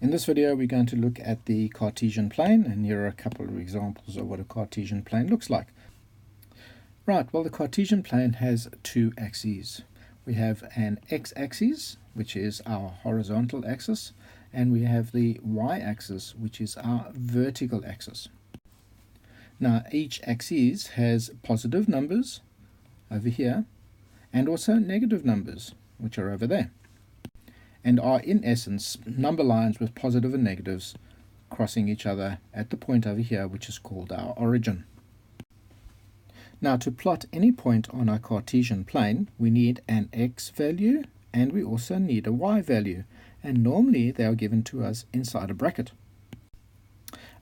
In this video we're going to look at the Cartesian plane, and here are a couple of examples of what a Cartesian plane looks like. Right, well, the Cartesian plane has two axes. We have an x-axis, which is our horizontal axis, and we have the y-axis, which is our vertical axis. Now each axis has positive numbers over here and also negative numbers, which are over there, and are in essence number lines with positive and negatives crossing each other at the point over here, which is called our origin. Now to plot any point on our Cartesian plane, we need an x value and we also need a y value, and normally they are given to us inside a bracket.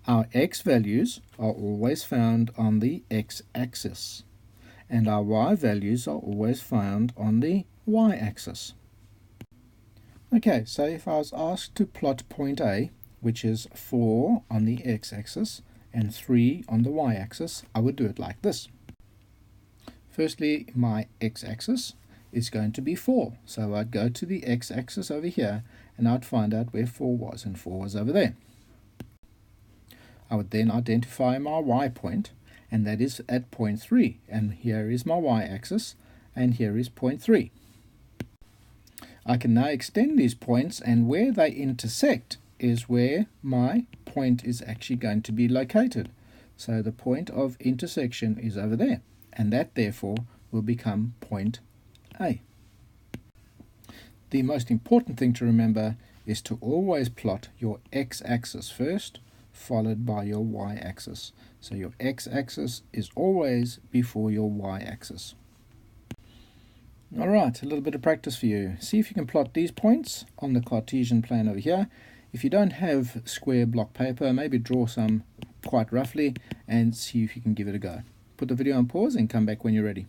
Our x values are always found on the x-axis, and our y values are always found on the y-axis. Okay, so if I was asked to plot point A, which is 4 on the x-axis and 3 on the y-axis, I would do it like this. Firstly, my x-axis is going to be 4, so I'd go to the x-axis over here and I'd find out where 4 was, and 4 was over there. I would then identify my y point, and that is at point 3, and here is my y-axis and here is point 3. I can now extend these points, and where they intersect is where my point is actually going to be located. So the point of intersection is over there, and that therefore will become point A. The most important thing to remember is to always plot your x-axis first, followed by your y-axis. So your x-axis is always before your y-axis. Alright, a little bit of practice for you. See if you can plot these points on the Cartesian plane over here. If you don't have square block paper, maybe draw some quite roughly and see if you can give it a go. Put the video on pause and come back when you're ready.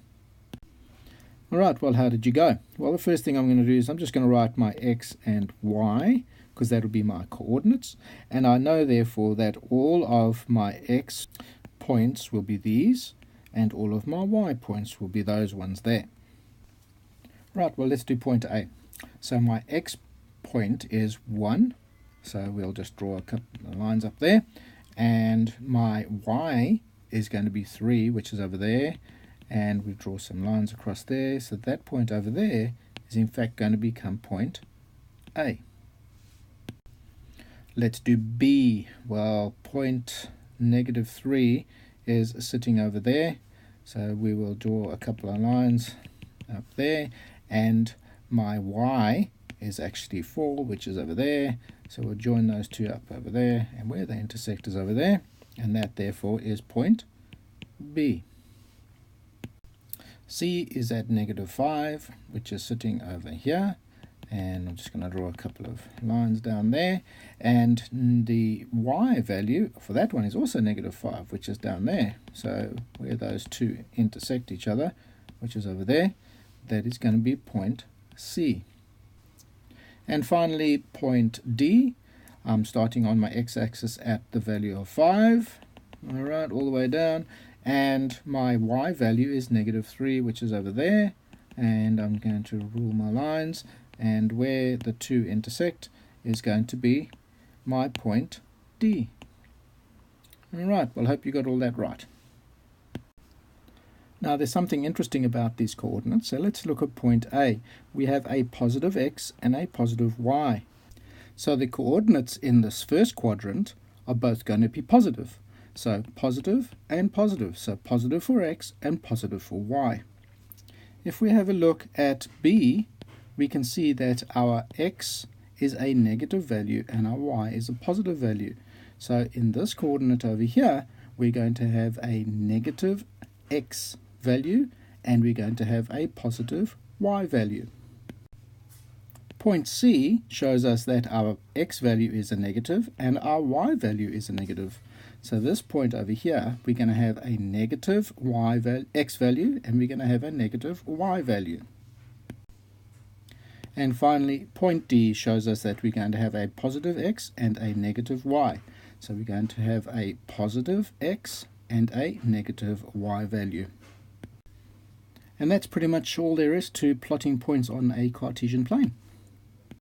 Alright, well, how did you go? Well, the first thing I'm going to do is I'm just going to write my x and y, because that will be my coordinates, and I know therefore that all of my x points will be these and all of my y points will be those ones there. Right, well, let's do point A. So my x point is 1, so we'll just draw a couple of lines up there, and my y is going to be 3, which is over there, and we draw some lines across there, so that point over there is in fact going to become point A. Let's do B. Well, point -3 is sitting over there, so we will draw a couple of lines up there, and my y is actually 4, which is over there, so we'll join those two up over there, and where they intersect is over there, and that therefore is point B. C is at -5, which is sitting over here, and I'm just going to draw a couple of lines down there, and the y value for that one is also -5, which is down there, so where those two intersect each other, which is over there, that is going to be point C. And finally point D, I'm starting on my x-axis at the value of 5, alright, all the way down, and my y value is -3, which is over there, and I'm going to rule my lines, and where the two intersect is going to be my point D. Alright, well, I hope you got all that right. Now there's something interesting about these coordinates, so let's look at point A. We have a positive x and a positive y. So the coordinates in this first quadrant are both going to be positive. So positive and positive, so positive for x and positive for y. If we have a look at B, we can see that our x is a negative value and our y is a positive value. So in this coordinate over here, we're going to have a negative x value and we're going to have a positive y value. Point C shows us that our x value is a negative and our y value is a negative. So this point over here, we're going to have a negative x value and we're going to have a negative y value. And finally, point D shows us that we're going to have a positive x and a negative y. So we're going to have a positive x and a negative y value. And that's pretty much all there is to plotting points on a Cartesian plane.